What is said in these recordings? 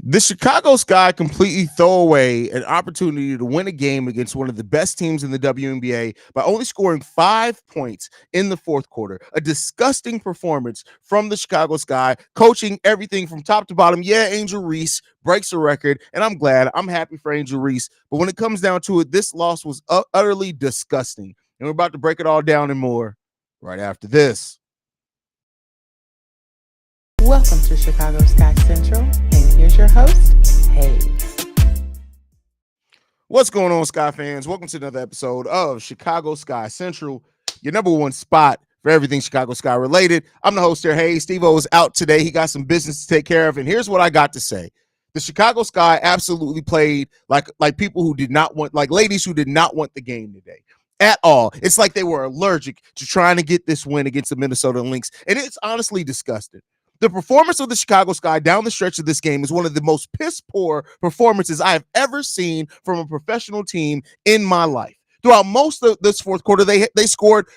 The Chicago Sky completely throw away an opportunity to win a game against one of the best teams in the WNBA by only scoring 5 points in the fourth quarter. A disgusting performance from the Chicago Sky, coaching everything from top to bottom. Yeah, Angel Reese breaks a record, and I'm glad. I'm happy for Angel Reese. But when it comes down to it, this loss was utterly disgusting. And we're about to break it all down and more right after this. Welcome to Chicago Sky Central, and here's your host, Haize. What's going on, Sky fans? Welcome to another episode of Chicago Sky Central, your number one spot for everything Chicago Sky related. I'm the host here, Haize. Steve-O is out today. He got some business to take care of, and here's what I got to say. The Chicago Sky absolutely played like people who did not want, like ladies who did not want the game today at all. It's like they were allergic to trying to get this win against the Minnesota Lynx, and it's honestly disgusting. The performance of the Chicago Sky down the stretch of this game is one of the most piss-poor performances I have ever seen from a professional team in my life. Throughout most of this fourth quarter, they scored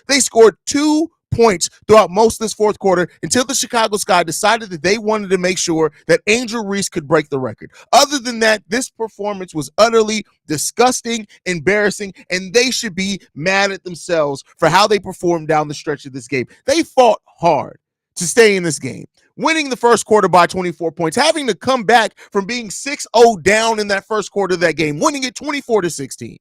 2 points throughout most of this fourth quarter until the Chicago Sky decided that they wanted to make sure that Angel Reese could break the record. Other than that, this performance was utterly disgusting, embarrassing, and they should be mad at themselves for how they performed down the stretch of this game. They fought hard to stay in this game, winning the first quarter by 24 points, having to come back from being 6-0 down in that first quarter of that game, winning it 24-16.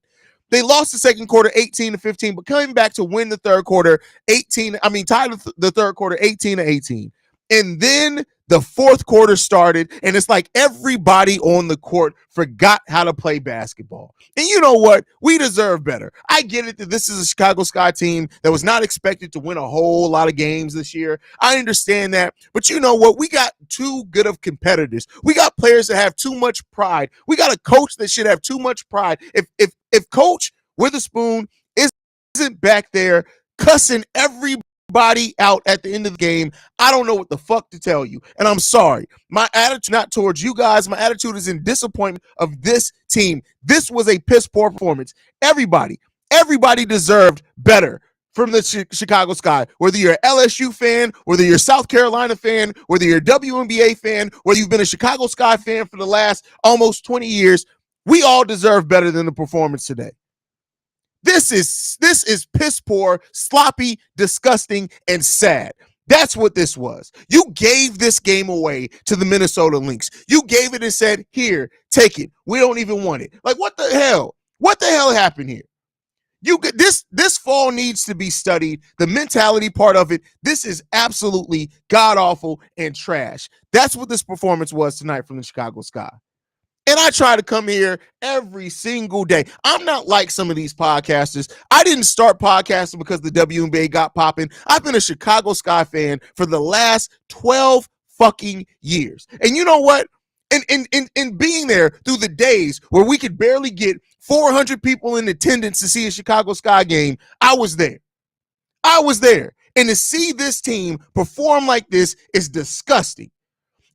They lost the second quarter 18-15, but coming back to win the third quarter tied the third quarter 18-18. And then the fourth quarter started, and it's like everybody on the court forgot how to play basketball. And you know what? We deserve better. I get it that this is a Chicago Sky team that was not expected to win a whole lot of games this year. I understand that. But you know what? We got too good of competitors. We got players that have too much pride. We got a coach that should have too much pride. If Coach Witherspoon isn't back there cussing everybody out at the end of the game, I don't know what the fuck to tell you. And I'm sorry. My attitude not towards you guys. My attitude is in disappointment of this team. This was a piss poor performance. Everybody deserved better from the Chicago Sky. Whether you're an LSU fan, whether you're a South Carolina fan, whether you're a WNBA fan, whether you've been a Chicago Sky fan for the last almost 20 years, we all deserve better than the performance today. This is piss poor, sloppy, disgusting, and sad. That's what this was. You gave this game away to the Minnesota Lynx. You gave it and said, here, take it. We don't even want it. Like, what the hell? What the hell happened here? This fall needs to be studied. The mentality part of it, this is absolutely god-awful and trash. That's what this performance was tonight from the Chicago Sky. And I try to come here every single day. I'm not like some of these podcasters. I didn't start podcasting because the WNBA got popping. I've been a Chicago Sky fan for the last 12 fucking years. And you know what? In being there through the days where we could barely get 400 people in attendance to see a Chicago Sky game, I was there. And to see this team perform like this is disgusting.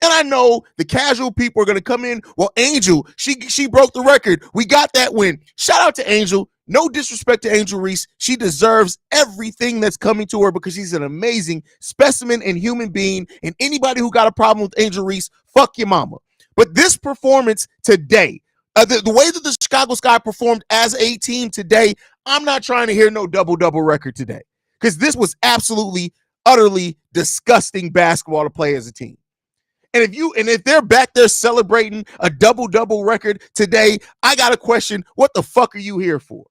And I know the casual people are going to come in. Well, Angel, she broke the record. We got that win. Shout out to Angel. No disrespect to Angel Reese. She deserves everything that's coming to her because she's an amazing specimen and human being. And anybody who got a problem with Angel Reese, fuck your mama. But this performance today, the way that the Chicago Sky performed as a team today, I'm not trying to hear no double-double record today because this was absolutely, utterly disgusting basketball to play as a team. And if they're back there celebrating a double-double record today, I got to question, what the fuck are you here for?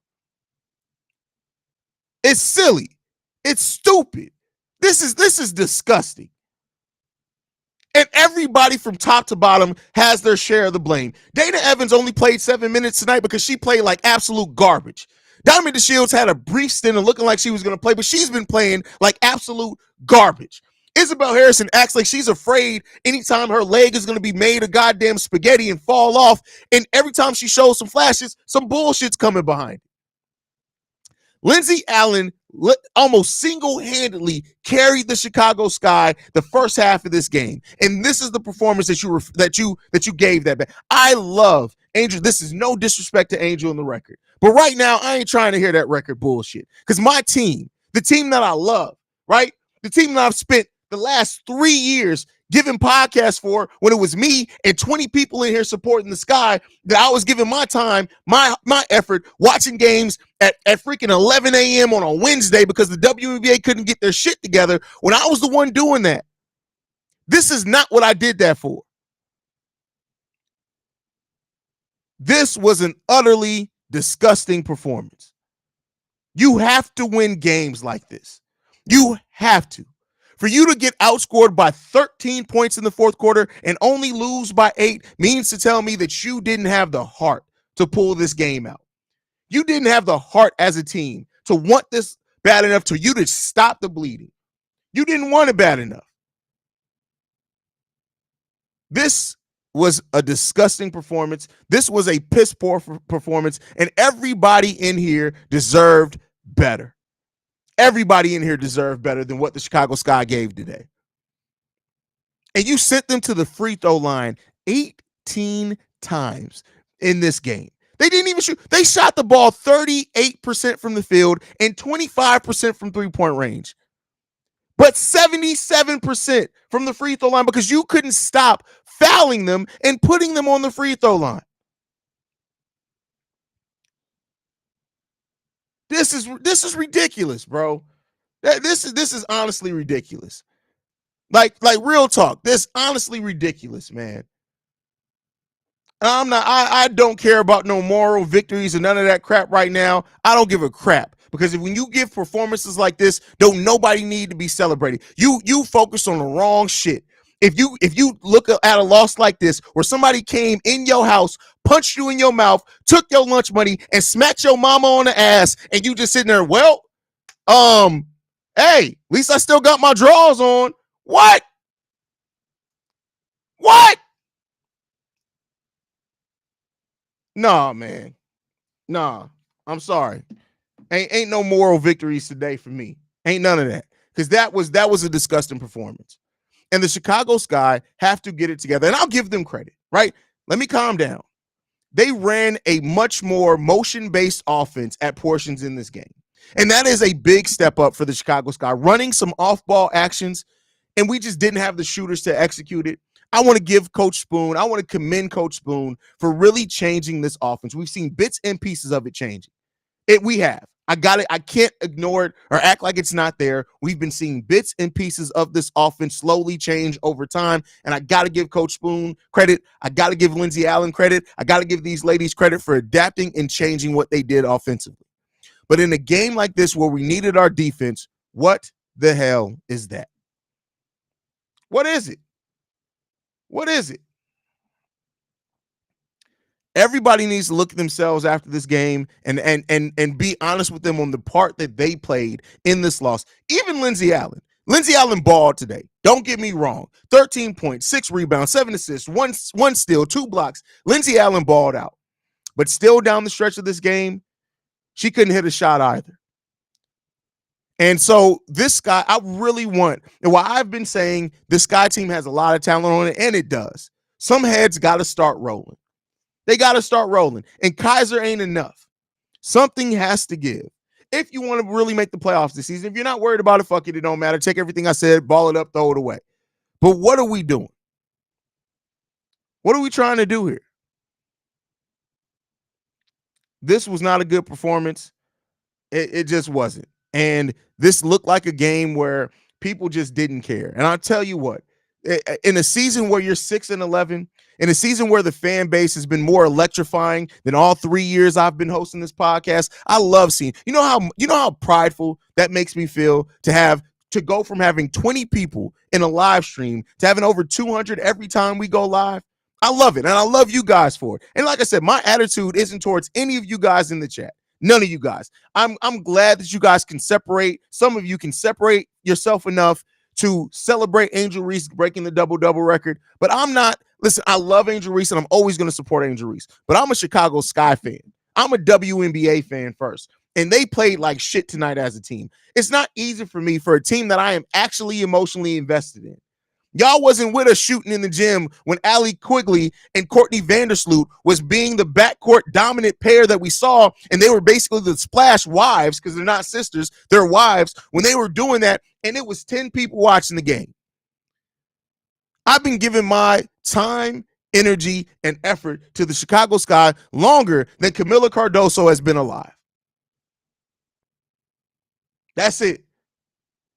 It's silly. It's stupid. This is disgusting. And everybody from top to bottom has their share of the blame. Dana Evans only played 7 minutes tonight because she played like absolute garbage. Diamond DeShields had a brief stint of looking like she was going to play, but she's been playing like absolute garbage. Isabel Harrison acts like she's afraid anytime her leg is going to be made of goddamn spaghetti and fall off. And every time she shows some flashes, some bullshit's coming behind it. Lindsey Allen almost single-handedly carried the Chicago Sky the first half of this game. And this is the performance that you gave that back. I love Angel. This is no disrespect to Angel in the record. But right now, I ain't trying to hear that record bullshit. Because my team, the team that I love, right? The team that I've spent the last 3 years giving podcasts for when it was me and 20 people in here supporting the Sky, that I was giving my time, my effort, watching games at freaking 11 a.m. on a Wednesday because the WNBA couldn't get their shit together when I was the one doing that. This is not what I did that for. This was an utterly disgusting performance. You have to win games like this. You have to. For you to get outscored by 13 points in the fourth quarter and only lose by 8 means to tell me that you didn't have the heart to pull this game out. You didn't have the heart as a team to want this bad enough to you to stop the bleeding. You didn't want it bad enough. This was a disgusting performance. This was a piss poor performance, and everybody in here deserved better. Everybody in here deserved better than what the Chicago Sky gave today. And you sent them to the free throw line 18 times in this game. They didn't even shoot. They shot the ball 38% from the field and 25% from three-point range. But 77% from the free throw line because you couldn't stop fouling them and putting them on the free throw line. This is ridiculous, bro. This is honestly ridiculous. Like real talk. This honestly ridiculous, man. I don't care about no moral victories and none of that crap right now. I don't give a crap. Because when you give performances like this, don't nobody need to be celebrated. You focus on the wrong shit. If you look at a loss like this, where somebody came in your house, punched you in your mouth, took your lunch money, and smacked your mama on the ass, and you just sitting there, well, hey, at least I still got my drawers on. What? Nah, man. Nah, I'm sorry. Ain't no moral victories today for me. Ain't none of that. Because that was a disgusting performance. And the Chicago Sky have to get it together. And I'll give them credit, right? Let me calm down. They ran a much more motion-based offense at portions in this game. And that is a big step up for the Chicago Sky, running some off-ball actions, and we just didn't have the shooters to execute it. I want to give Coach Spoon, I want to commend Coach Spoon for really changing this offense. We've seen bits and pieces of it changing. We have. I got it. I can't ignore it or act like it's not there. We've been seeing bits and pieces of this offense slowly change over time, and I got to give Coach Spoon credit. I got to give Lindsey Allen credit. I got to give these ladies credit for adapting and changing what they did offensively. But in a game like this where we needed our defense, what the hell is that? What is it? What is it? Everybody needs to look at themselves after this game and be honest with them on the part that they played in this loss. Even Lindsey Allen. Lindsey Allen balled today. Don't get me wrong. 13 points, 6 rebounds, 7 assists, one steal, 2 blocks. Lindsey Allen balled out. But still down the stretch of this game, she couldn't hit a shot either. And so this guy, I really want, and while I've been saying this Sky team has a lot of talent on it, and it does, some heads got to start rolling. They got to start rolling. And Haize ain't enough. Something has to give. If you want to really make the playoffs this season, if you're not worried about it, fuck it, it don't matter. Take everything I said, ball it up, throw it away. But what are we doing? What are we trying to do here? This was not a good performance. It just wasn't. And this looked like a game where people just didn't care. And I'll tell you what, in a season where you're 6-11, in a season where the fan base has been more electrifying than all 3 years I've been hosting this podcast, I love seeing, you know how prideful that makes me feel to go from having 20 people in a live stream to having over 200 every time we go live. I love it. And I love you guys for it. And like I said, my attitude isn't towards any of you guys in the chat. None of you guys. I'm glad that you guys can separate. Some of you can separate yourself enough to celebrate Angel Reese breaking the double-double record. But I'm not. Listen, I love Angel Reese, and I'm always going to support Angel Reese. But I'm a Chicago Sky fan. I'm a WNBA fan first. And they played like shit tonight as a team. It's not easy for me for a team that I am actually emotionally invested in. Y'all wasn't with us shooting in the gym when Allie Quigley and Courtney Vandersloot was being the backcourt dominant pair that we saw, and they were basically the Splash wives because they're not sisters, they're wives when they were doing that, and it was 10 people watching the game. I've been giving my time, energy, and effort to the Chicago Sky longer than Camila Cardoso has been alive. That's it.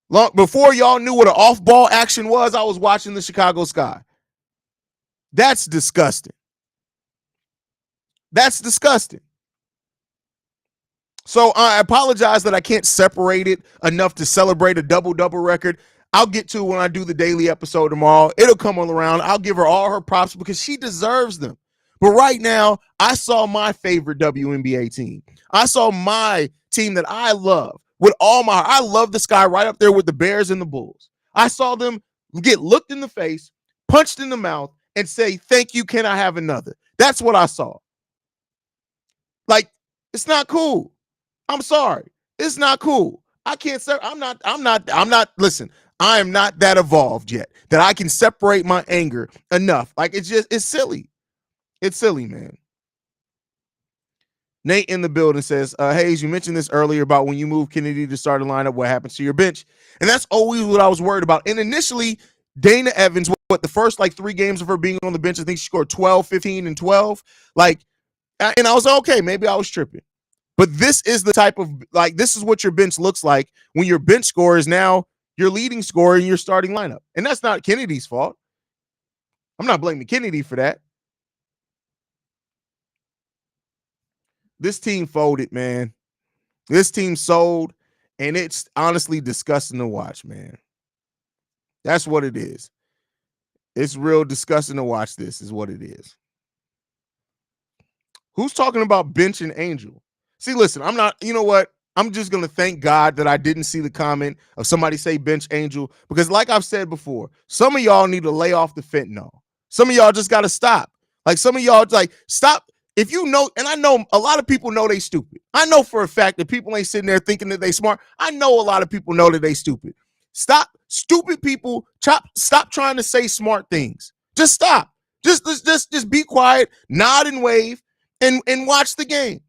Long before y'all knew what an off-ball action was, I was watching the Chicago Sky. That's disgusting. That's disgusting. So I apologize that I can't separate it enough to celebrate a double-double record. I'll get to it when I do the daily episode tomorrow. It'll come all around. I'll give her all her props because she deserves them. But right now, I saw my favorite WNBA team. I saw my team that I love with all my heart. I love the Sky right up there with the Bears and the Bulls. I saw them get looked in the face, punched in the mouth, and say, "Thank you, can I have another?" That's what I saw. Like, it's not cool. I'm sorry. It's not cool. I can't say I'm not, listen, I am not that evolved yet that I can separate my anger enough. Like, it's silly. It's silly, man. Nate in the building says, Haize, you mentioned this earlier about when you move Kennedy to start a lineup, what happens to your bench? And that's always what I was worried about. And initially, Dana Evans, the first like 3 games of her being on the bench, I think she scored 12, 15, and 12. Like, and I was like, okay, maybe I was tripping. But this is the type of, like, this is what your bench looks like when your bench scorer is now your leading scorer in your starting lineup. And that's not Kennedy's fault. I'm not blaming Kennedy for that. This team folded, man. This team sold, and it's honestly disgusting to watch, man. That's what it is. It's real disgusting to watch. This is what it is. Who's talking about bench and Angel? See, listen, I'm not, you know what? I'm just going to thank God that I didn't see the comment of somebody say bench Angel, because like I've said before, some of y'all need to lay off the fentanyl. Some of y'all just got to stop. Like, some of y'all, like, stop. If you know, and I know a lot of people know they stupid. I know for a fact that people ain't sitting there thinking that they smart. I know a lot of people know that they stupid. Stop, stupid people. Stop trying to say smart things. Just stop. Just be quiet, nod and wave, and watch the game.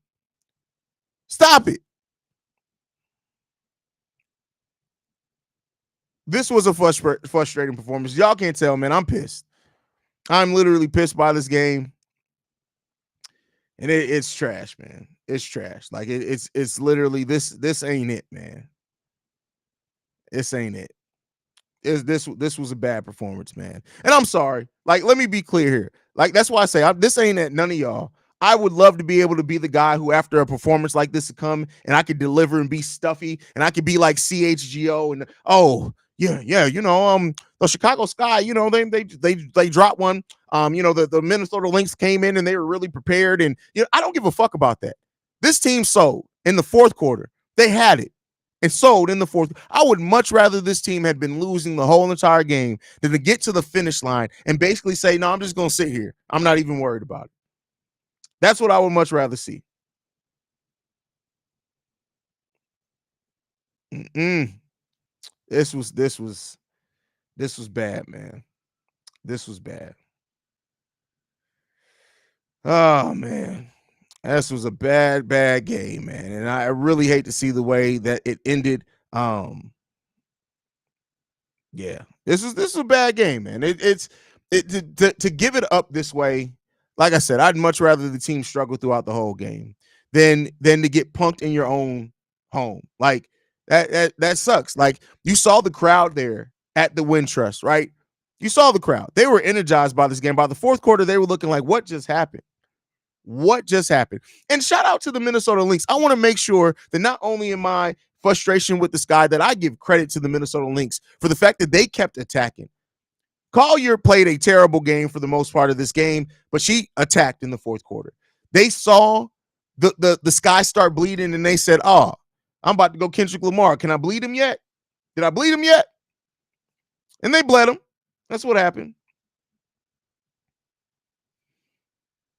Stop it. This was a frustrating performance. Y'all can't tell, man. I'm pissed. I'm literally pissed by this game. And it's trash, man. It's trash. Like, it's literally this ain't it, man. This ain't it. This was a bad performance, man. And I'm sorry. Like, let me be clear here. Like, that's why I say this ain't at none of y'all. I would love to be able to be the guy who, after a performance like this, to come and I could deliver and be stuffy and I could be like CHGO and the Chicago Sky, they dropped one. The Minnesota Lynx came in and they were really prepared, and I don't give a fuck about that. This team sold in the fourth quarter. They had it and sold in the fourth. I would much rather this team had been losing the whole entire game than to get to the finish line and basically say, no, I'm just gonna sit here. I'm not even worried about it. That's what I would much rather see. This was bad, man. This was bad. Oh, man. This was a bad game, man. And I really hate to see the way that it ended. Yeah. This is a bad game, man. To give it up this way. Like I said, I'd much rather the team struggle throughout the whole game than to get punked in your own home. Like, that sucks. Like, you saw the crowd there at the Wintrust, right? You saw the crowd. They were energized by this game. By the fourth quarter, they were looking like, what just happened? What just happened? And shout out to the Minnesota Lynx. I want to make sure that not only am I frustration with the Sky, that I give credit to the Minnesota Lynx for the fact that they kept attacking. Collier played a terrible game for the most part of this game, but she attacked in the fourth quarter. They saw the Sky start bleeding, and they said, oh, I'm about to go Kendrick Lamar. Can I bleed him yet? Did I bleed him yet? And they bled him. That's what happened.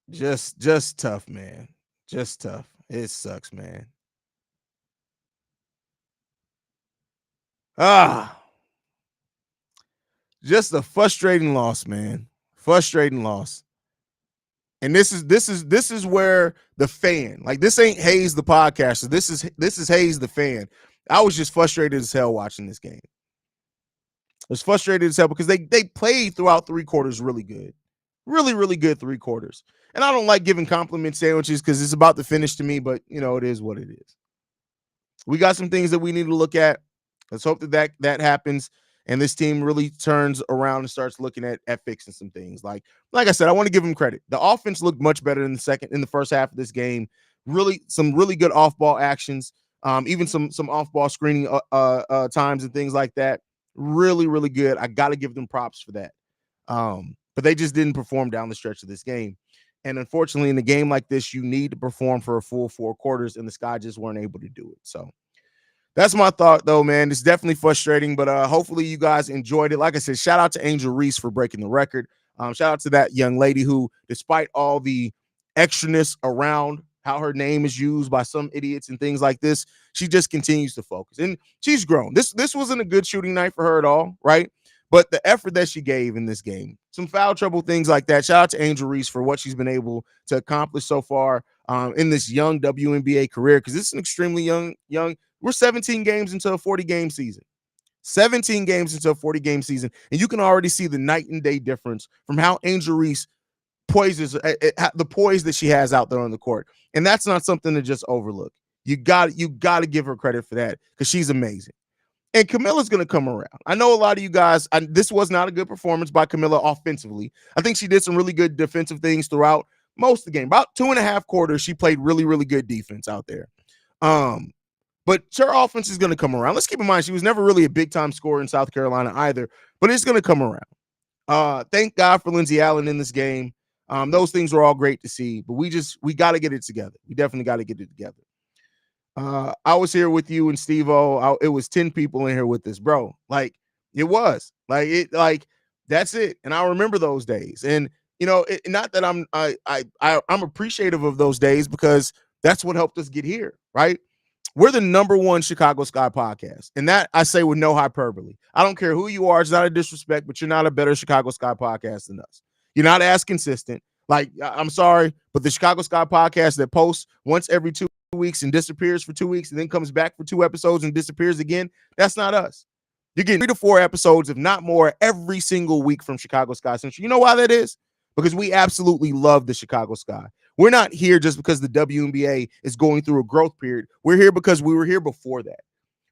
Just tough, man. Just tough. It sucks, man. Just a frustrating loss, man. Frustrating loss. And this is where the fan, like, this ain't Haize the podcaster. This is Haize the fan. I was just frustrated as hell watching this game. I was frustrated as hell because they played throughout 3 quarters really good. Really, really good 3 quarters. And I don't like giving compliment sandwiches because it's about to finish to me, but it is what it is. We got some things that we need to look at. Let's hope that happens and this team really turns around and starts looking at fixing some things. Like I said, I want to give them credit. The offense looked much better in the first half of this game. Really, some really good off-ball actions, even some off-ball screening times and things like that. Really, really good. I got to give them props for that. But they just didn't perform down the stretch of this game. And unfortunately, in a game like this, you need to perform for a full 4 quarters, and the Sky just weren't able to do it. So that's my thought, though, man. It's definitely frustrating, but hopefully you guys enjoyed it. Like I said, shout out to Angel Reese for breaking the record. Shout out to that young lady who, despite all the extraness around how her name is used by some idiots and things like this, she just continues to focus. And she's grown. This wasn't a good shooting night for her at all, right? But the effort that she gave in this game, some foul trouble, things like that. Shout out to Angel Reese for what she's been able to accomplish so far in this young WNBA career, because this is an extremely young. We're 17 games into a 40-game season. 17 games into a 40-game season, and you can already see the night and day difference from how Angel Reese poises the poise that she has out there on the court, and that's not something to just overlook. You got to give her credit for that because she's amazing. And Camilla's going to come around. I know a lot of you guys, this was not a good performance by Camilla offensively. I think she did some really good defensive things throughout most of the game. About 2.5 quarters, she played really, really good defense out there. But her offense is going to come around. Let's keep in mind, she was never really a big-time scorer in South Carolina either, but it's going to come around. Thank God for Lindsey Allen in this game. Those things were all great to see, but we got to get it together. We definitely got to get it together. I was here with you and Steve-O. It was 10 people in here with us, bro. It was that's it. And I remember those days. And not that I'm appreciative of those days because that's what helped us get here, right? We're the #1 Chicago Sky podcast. And that I say with no hyperbole. I don't care who you are. It's not a disrespect, but you're not a better Chicago Sky podcast than us. You're not as consistent. I'm sorry, but the Chicago Sky podcast that posts once every 2 weeks and disappears for 2 weeks and then comes back for 2 episodes and disappears again, that's not us. You're getting 3 to 4 episodes, if not more, every single week from Chicago Sky Central. You know why that is? Because we absolutely love the Chicago Sky. We're not here just because the WNBA is going through a growth period. We're here because we were here before that.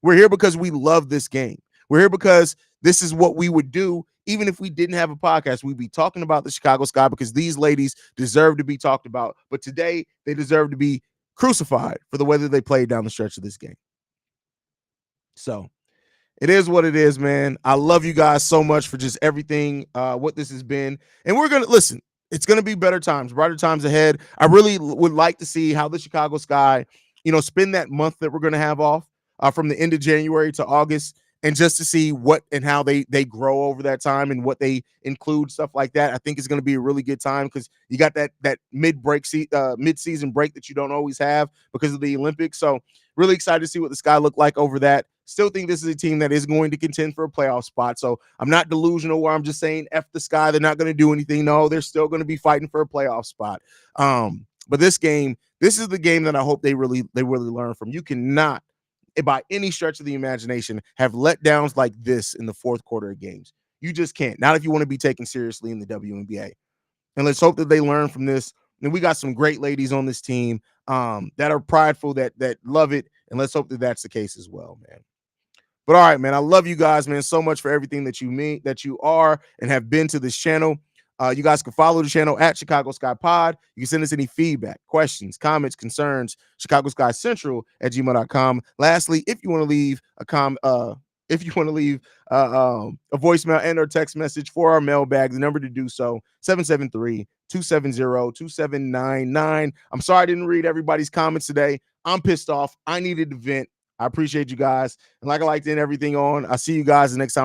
We're here because we love this game. We're here because this is what we would do even if we didn't have a podcast. We'd be talking about the Chicago Sky because these ladies deserve to be talked about. But today, they deserve to be crucified for the way that they played down the stretch of this game. So it is what it is, man. I love you guys so much for just everything, what this has been. And we're going to listen. It's going to be better times, brighter times ahead. I really would like to see how the Chicago Sky, spend that month that we're going to have off from the end of January to August, and just to see what and how they grow over that time and what they include, stuff like that. I think it's going to be a really good time because you got that mid-season break that you don't always have because of the Olympics. So really excited to see what the Sky look like over that. Still think this is a team that is going to contend for a playoff spot. So I'm not delusional where I'm just saying F the Sky. They're not going to do anything. No, they're still going to be fighting for a playoff spot. But this is the game that I hope they really learn from. You cannot, by any stretch of the imagination, have letdowns like this in the fourth quarter of games. You just can't. Not if you want to be taken seriously in the WNBA. And let's hope that they learn from this. And we got some great ladies on this team that are prideful, that love it. And let's hope that that's the case as well, man. But all right, man, I love you guys, man, so much for everything that you are and have been to this channel. You guys can follow the channel at Chicago Sky Pod. You can send us any feedback, questions, comments, concerns, Chicago Sky Central at gmail.com. Lastly, if you want to leave a voicemail and or text message for our mailbag, the number to do so, 773-270-2799. I'm sorry I didn't read everybody's comments today. I'm pissed off. I needed to vent. I appreciate you guys. And like I like to end everything on, I'll see you guys the next time.